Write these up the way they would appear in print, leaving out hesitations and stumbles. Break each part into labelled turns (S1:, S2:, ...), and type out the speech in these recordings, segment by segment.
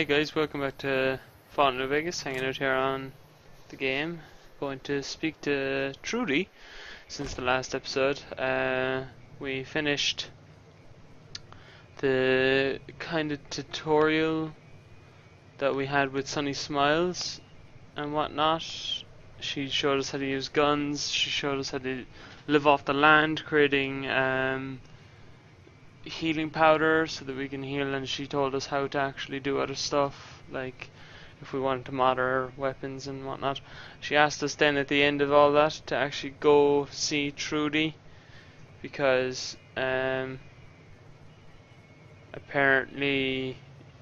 S1: Hey guys, welcome back to Fallout New Vegas, hanging out here on the game. Going to speak to Trudy since the last episode. We finished the kind of tutorial that we had with Sunny Smiles and whatnot. She showed us how to use guns, she showed us how to live off the land, creating healing powder so that we can heal, and she told us how to actually do other stuff, like if we wanted to mod our weapons and whatnot. She asked us then at the end of all that to actually go see Trudy, because apparently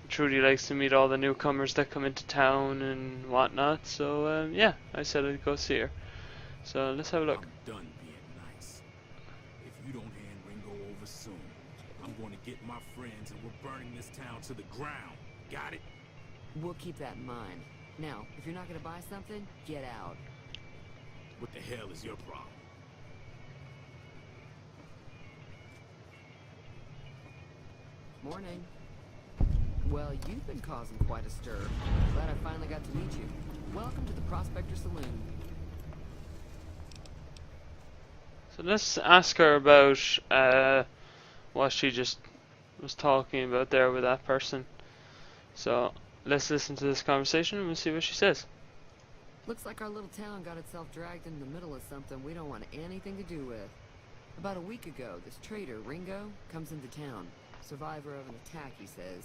S1: Trudy likes to meet all the newcomers that come into town and whatnot, so yeah, I said I'd go see her. So let's have a look.
S2: I'm done being nice. If you don't hand Ringo over soon, I'm going to get my friends and we're burning this town to the ground. Got it?
S3: We'll keep that in mind. Now, if you're not gonna buy something, get out.
S2: What the hell is your problem?
S3: Morning. Well, you've been causing quite a stir. Glad I finally got to meet you. Welcome to the Prospector Saloon.
S1: So let's ask her about what she just was talking about there with that person. So let's listen to this conversation and we'll see what she says.
S3: Looks like our little town got itself dragged in the middle of something we don't want anything to do with. About a week ago, this trader, Ringo, comes into town. Survivor of an attack, he says.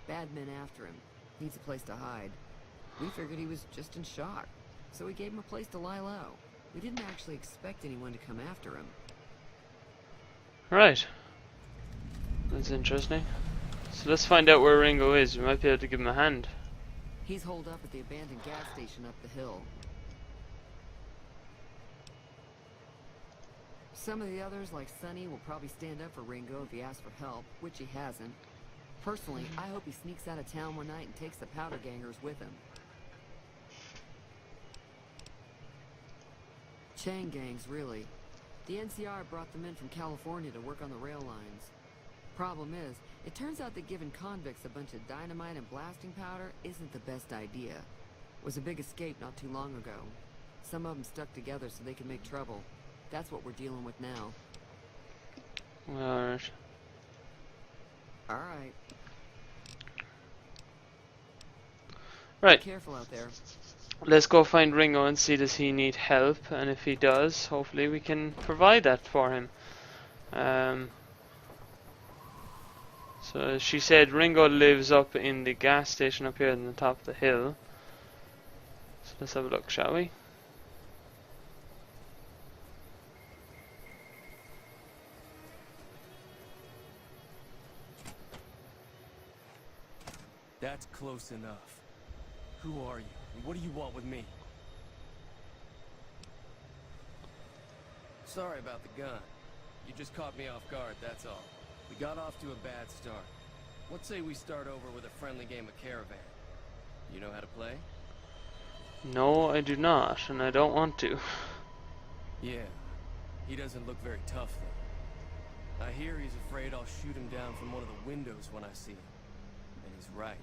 S3: Bad men after him. Needs a place to hide. We figured he was just in shock, so we gave him a place to lie low. We didn't actually expect anyone to come after him.
S1: Right. That's interesting. So let's find out where Ringo is. We might be able to give him a hand.
S3: He's holed up at the abandoned gas station up the hill. Some of the others, like Sonny, will probably stand up for Ringo if he asks for help, which he hasn't. Personally, I hope he sneaks out of town one night and takes the powder gangers with him. Chain gangs, really. The NCR brought them in from California to work on the rail lines. Problem is, it turns out that giving convicts a bunch of dynamite and blasting powder isn't the best idea. Was a big escape not too long ago. Some of them stuck together so they could make trouble. That's what we're dealing with now.
S1: Alright.
S3: Alright.
S1: Right.
S3: Be careful out there.
S1: Let's go find Ringo and see does he need help, and if he does, hopefully we can provide that for him. So she said Ringo lives up in the gas station up here on the top of the hill. So let's have a look, shall we?
S4: That's close enough. Who are you? And what do you want with me? Sorry about the gun. You just caught me off guard, that's all. We got off to a bad start. Let's say we start over with a friendly game of Caravan. You know how to play?
S1: No, I do not, and I don't want to.
S4: Yeah. He doesn't look very tough, though. I hear he's afraid I'll shoot him down from one of the windows when I see him. And he's right.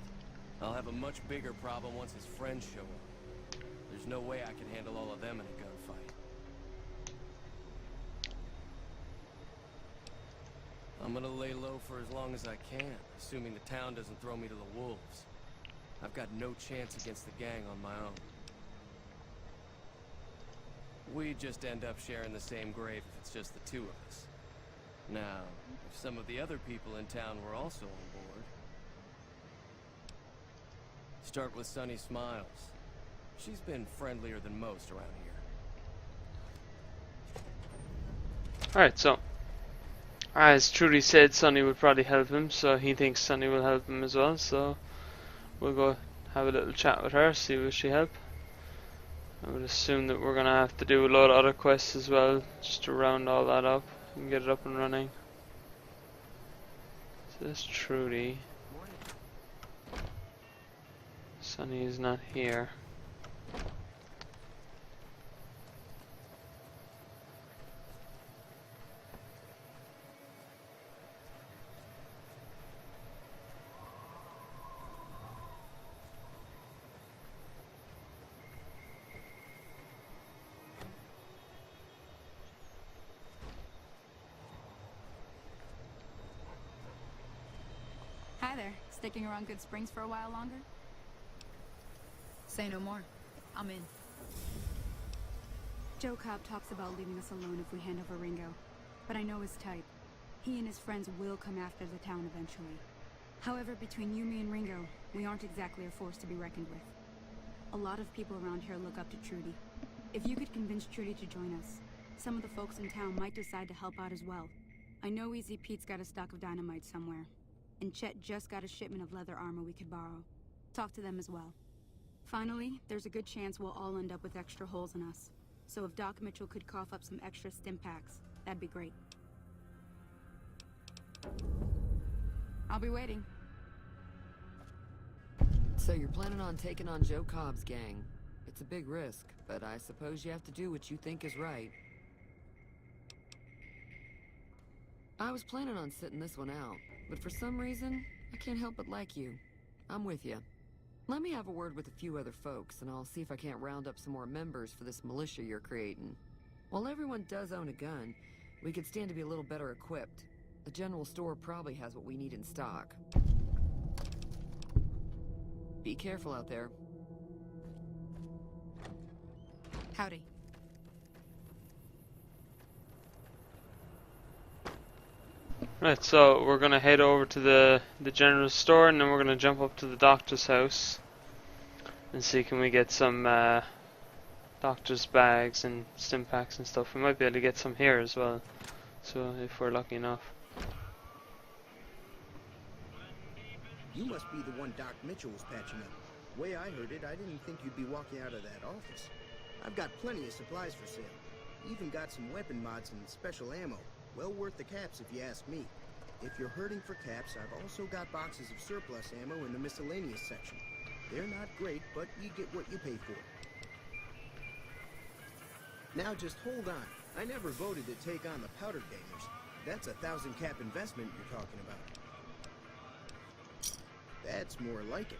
S4: I'll have a much bigger problem once his friends show up. There's no way I can handle all of them in a gunfight. I'm gonna lay low for as long as I can, assuming the town doesn't throw me to the wolves. I've got no chance against the gang on my own. We just end up sharing the same grave if it's just the two of us. Now, if some of the other people in town were also on board... Start with Sunny Smiles. She's been friendlier than most around here.
S1: Alright, so as Trudy said, Sonny would probably help him, so he thinks Sonny will help him as well, so we'll go have a little chat with her, see will she help. I would assume that we're gonna have to do a lot of other quests as well, just to round all that up and get it up and running. So this Trudy. Sonny is not here.
S5: sticking around Good Springs for a while longer?
S6: Say no more. I'm in.
S5: Joe Cobb talks about leaving us alone if we hand over Ringo, but I know his type. He and his friends will come after the town eventually. However, between you, me, and Ringo, we aren't exactly a force to be reckoned with. A lot of people around here look up to Trudy. If you could convince Trudy to join us, some of the folks in town might decide to help out as well. I know Easy Pete's got a stock of dynamite somewhere, and Chet just got a shipment of leather armor we could borrow. Talk to them as well. Finally, there's a good chance we'll all end up with extra holes in us. So if Doc Mitchell could cough up some extra stim packs, that'd be great. I'll be waiting.
S3: So you're planning on taking on Joe Cobb's gang. It's a big risk, but I suppose you have to do what you think is right. I was planning on sitting this one out, but for some reason, I can't help but like you. I'm with you. Let me have a word with a few other folks, and I'll see if I can't round up some more members for this militia you're creating. While everyone does own a gun, we could stand to be a little better equipped. The general store probably has what we need in stock. Be careful out there.
S6: Howdy.
S1: Right, so we're gonna head over to the general store, and then we're gonna jump up to the doctor's house and see can we get some doctor's bags and stim packs and stuff. We might be able to get some here as well, so if we're lucky enough.
S7: You must be the one Doc Mitchell was patching up. The way I heard it, I didn't think you'd be walking out of that office. I've got plenty of supplies for sale. Even got some weapon mods and special ammo. Well worth the caps if you ask me. If you're hurting for caps, I've also got boxes of surplus ammo in the miscellaneous section. They're not great, but you get what you pay for. Now just hold on. I never voted to take on the powder gangers. That's a 1,000 cap investment you're talking about. That's more like it.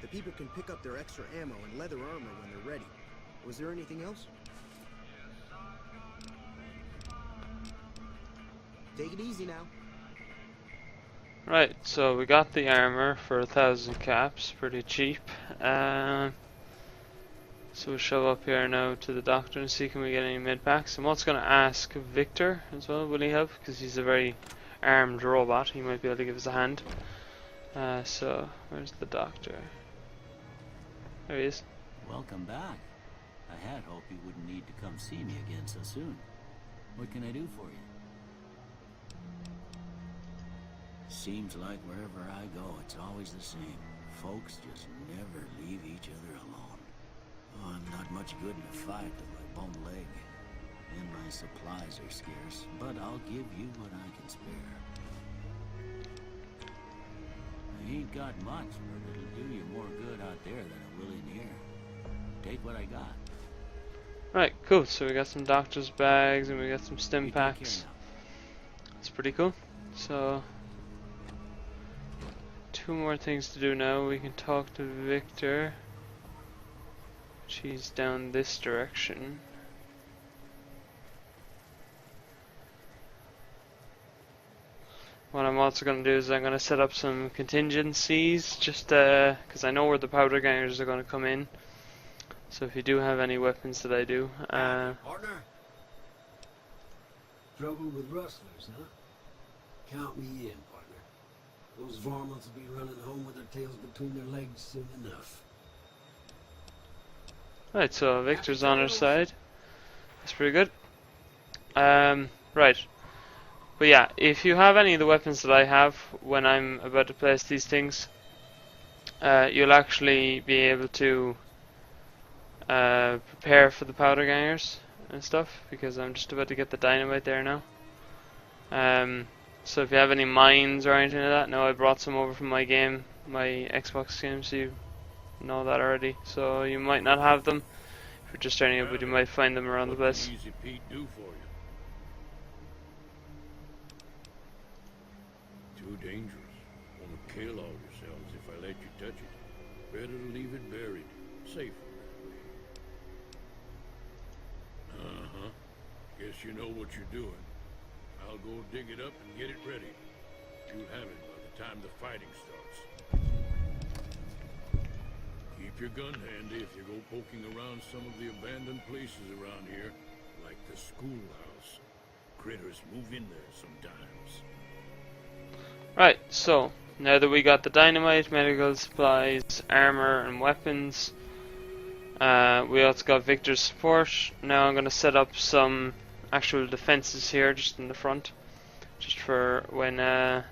S7: The people can pick up their extra ammo and leather armor when they're ready. Was there anything else? Take it easy now.
S1: Right, so we got the armor for 1,000 caps, pretty cheap. So we'll show up here now to the doctor and see can we get any med packs. I'm also going to ask Victor as well, will he help? Because he's a very armed robot, he might be able to give us a hand. So, where's the doctor? There he is.
S8: Welcome back. I had hoped you wouldn't need to come see me again so soon. What can I do for you? Seems like wherever I go, it's always the same. Folks just never leave each other alone. Oh, I'm not much good in a fight with my bum leg. And my supplies are scarce, but I'll give you what I can spare. I ain't got much, but it'll do you more good out there than it will in here. Take what I got.
S1: Right, cool. So we got some doctor's bags and we got some stim packs. That's pretty cool. So, 2 more things to do now. We can talk to Victor. She's down this direction. What I'm also going to do is I'm going to set up some contingencies, just because I know where the powder gangers are going to come in. So if you do have any weapons that I do,
S9: Partner? Trouble with rustlers, huh? Count me in, partner. Those varmints will be running home with their tails between their legs soon enough.
S1: right, so Victor's on our side. That's pretty good. Right. But yeah, if you have any of the weapons that I have when I'm about to place these things, you'll actually be able to prepare for the powder gangers and stuff, because I'm just about to get the dynamite there now. So if you have any mines or anything like that, no, I brought some over from my game, my Xbox game, so you know that already. So you might not have them if you're just starting out, but you might find them around the place.
S2: Easy Pete do for you? Too dangerous. Wanna kill all yourselves if I let you touch it. Better to leave it buried. Safer that way. Uh-huh. Guess you know what you're doing. I'll go dig it up and get it ready. You'll have it by the time the fighting starts. Keep your gun handy if you go poking around some of the abandoned places around here, like the schoolhouse. Critters move in there sometimes.
S1: Right, so now that we got the dynamite, medical supplies, armor, and weapons, we also got Victor's support. Now I'm going to set up some actual defenses here, just in the front, just for when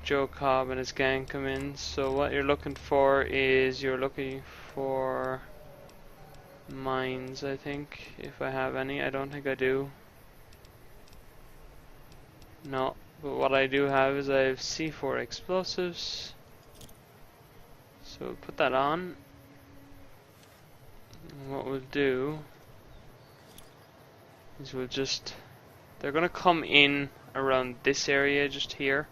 S1: Joe Cobb and his gang come in. So what you're looking for is mines, I think, if I have any. I don't think I do. No, but what I do have is I have C4 explosives. So we'll put that on. And what we'll do is they're gonna come in around this area just here.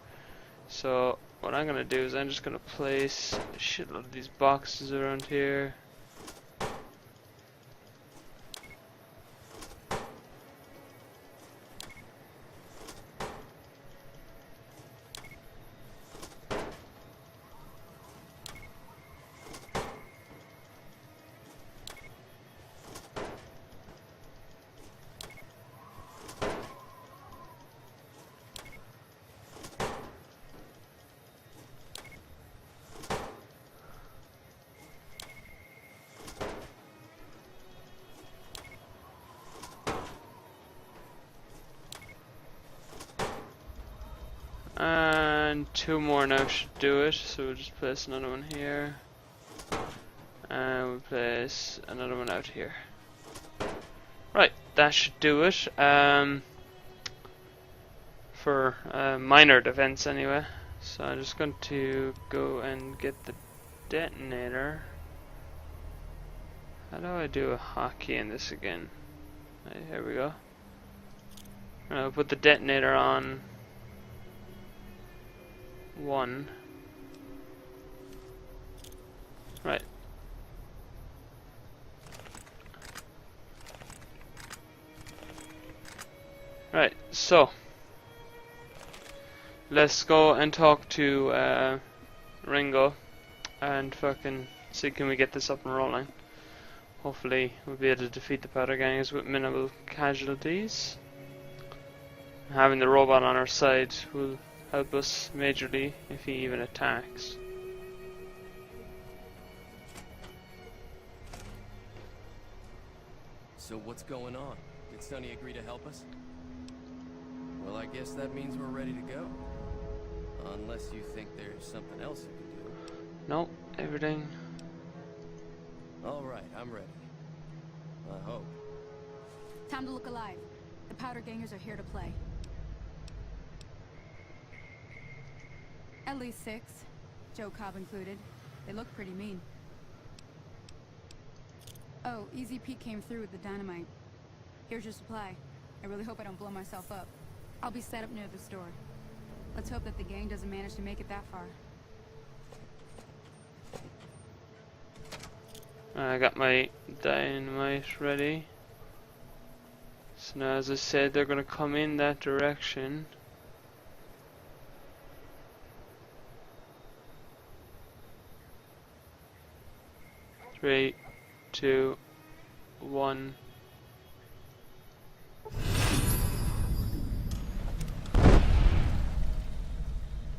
S1: So what I'm gonna do is I'm just gonna place a shitload of these boxes around here. And 2 more now should do it, so we'll just place another one here. And we'll place another one out here. Right, that should do it. For minor defense anyway. So I'm just going to go and get the detonator. How do I do a hotkey in this again? Right, here we go. I'll put the detonator on 1. Right. Right, so let's go and talk to Ringo and fucking see can we get this up and rolling. Hopefully we'll be able to defeat the powder gangs with minimal casualties. Having the robot on our side will help us majorly if he even attacks.
S4: So what's going on? Did Sonny agree to help us? Well, I guess that means we're ready to go. Unless you think there's something else you can do.
S1: Nope, everything.
S4: Alright, I'm ready. I hope.
S5: Time to look alive. The powder gangers are here to play. At least 6, Joe Cobb included. They look pretty mean. Oh, Easy Pete came through with the dynamite. Here's your supply. I really hope I don't blow myself up. I'll be set up near the store. Let's hope that the gang doesn't manage to make it that far.
S1: I got my dynamite ready. So now, as I said, they're gonna come in that direction. Three, 2, 1.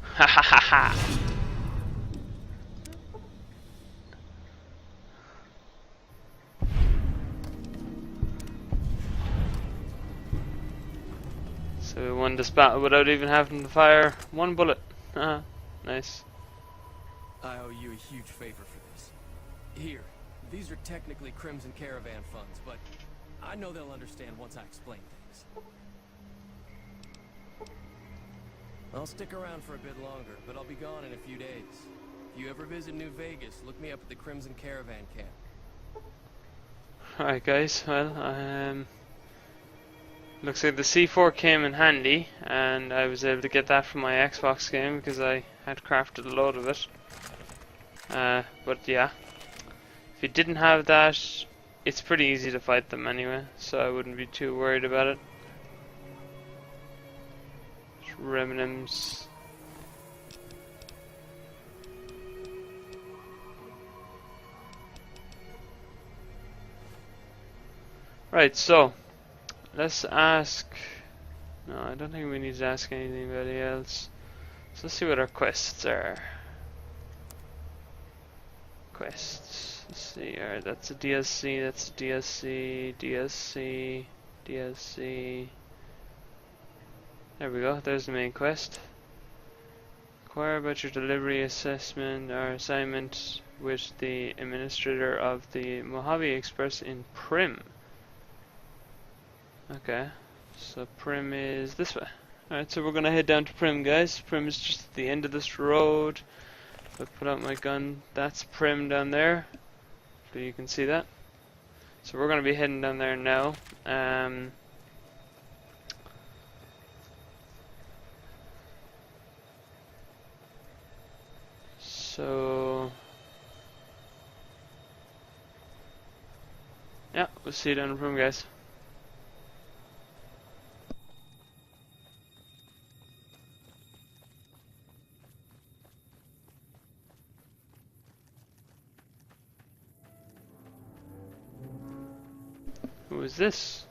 S1: Ha ha ha ha! So we won this battle without even having to fire 1 bullet. Haha, nice.
S4: I owe you a huge favor for this. Here, these are technically Crimson Caravan funds, but I know they'll understand once I explain things. I'll stick around for a bit longer, but I'll be gone in a few days. If you ever visit New Vegas, look me up at the Crimson Caravan camp.
S1: Alright guys, well, looks like the C4 came in handy, and I was able to get that from my Xbox game because I had crafted a load of it. But yeah, if you didn't have that, it's pretty easy to fight them anyway, so I wouldn't be too worried about it. Remnants. Right, so let's ask. No, I don't think we need to ask anybody else. So let's see what our quests are. Quests. Let's see. Alright, that's a DSC, that's a DSC, DSC, DSC. There we go, there's the main quest. Inquire about your delivery assessment or assignment with the administrator of the Mojave Express in Prim. Okay, so Prim is this way. Alright, so we're gonna head down to Prim, guys. Prim is just at the end of this road. If I put out my gun, that's Prim down there. So you can see that. So we're gonna be heading down there now. So yeah, we'll see you down in Prim, guys. Who is this?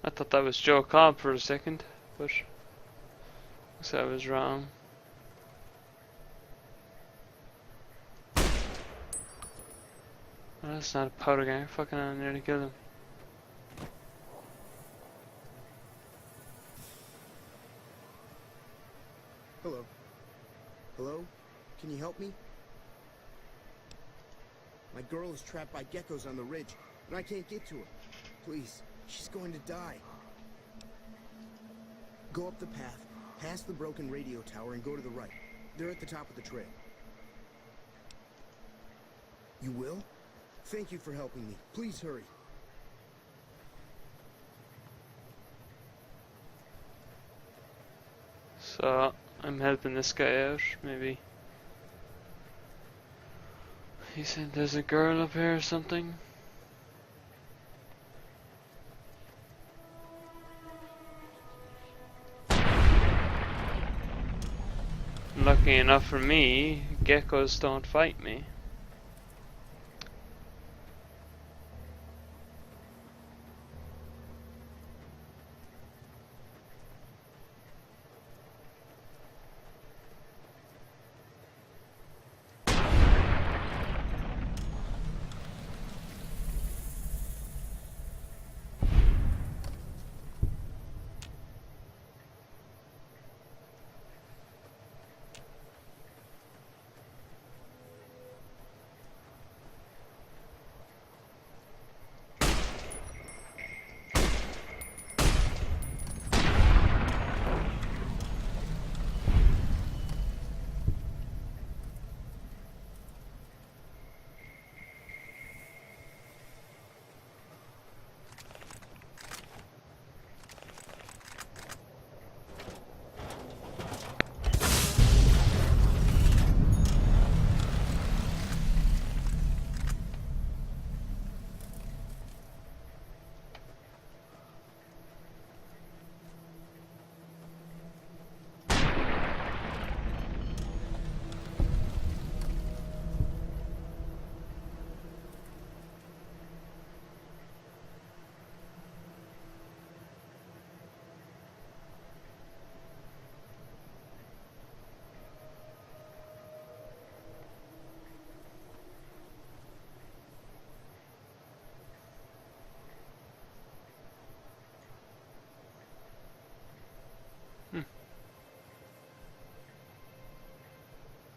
S1: I thought that was Joe Cobb for a second, but looks like I was wrong. Well, that's not a powder gang. Fucking I nearly killed him.
S7: Hello. Hello? Can you help me? My girl is trapped by geckos on the ridge, and I can't get to her. Please, she's going to die. Go up the path, past the broken radio tower, and go to the right. They're at the top of the trail. You will? Thank you for helping me. Please hurry.
S1: So I'm helping this guy out, maybe. He said there's a girl up here or something. Lucky enough for me, geckos don't fight me.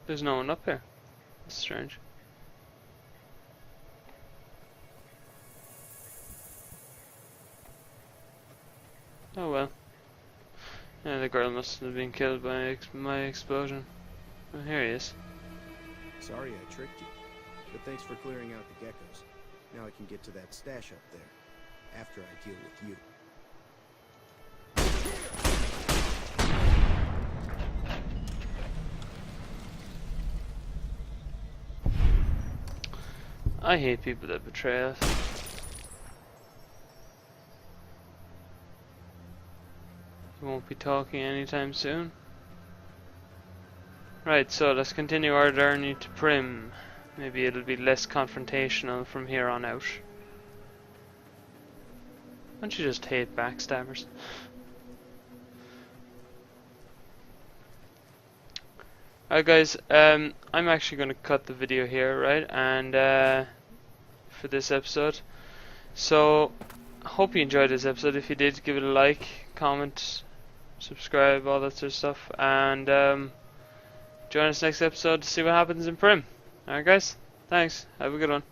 S1: There's no one up here. That's strange. Oh well. Yeah, the girl must have been killed by my explosion. Oh, here he is.
S7: Sorry I tricked you, but thanks for clearing out the geckos. Now I can get to that stash up there, after I deal with you.
S1: I hate people that betray us. We won't be talking anytime soon. Right, so let's continue our journey to Prim. Maybe it'll be less confrontational from here on out. Don't you just hate backstabbers? Alright guys, I'm actually going to cut the video here, right, and for this episode. So, I hope you enjoyed this episode. If you did, give it a like, comment, subscribe, all that sort of stuff, and join us next episode to see what happens in Prim. Alright guys, thanks, have a good one.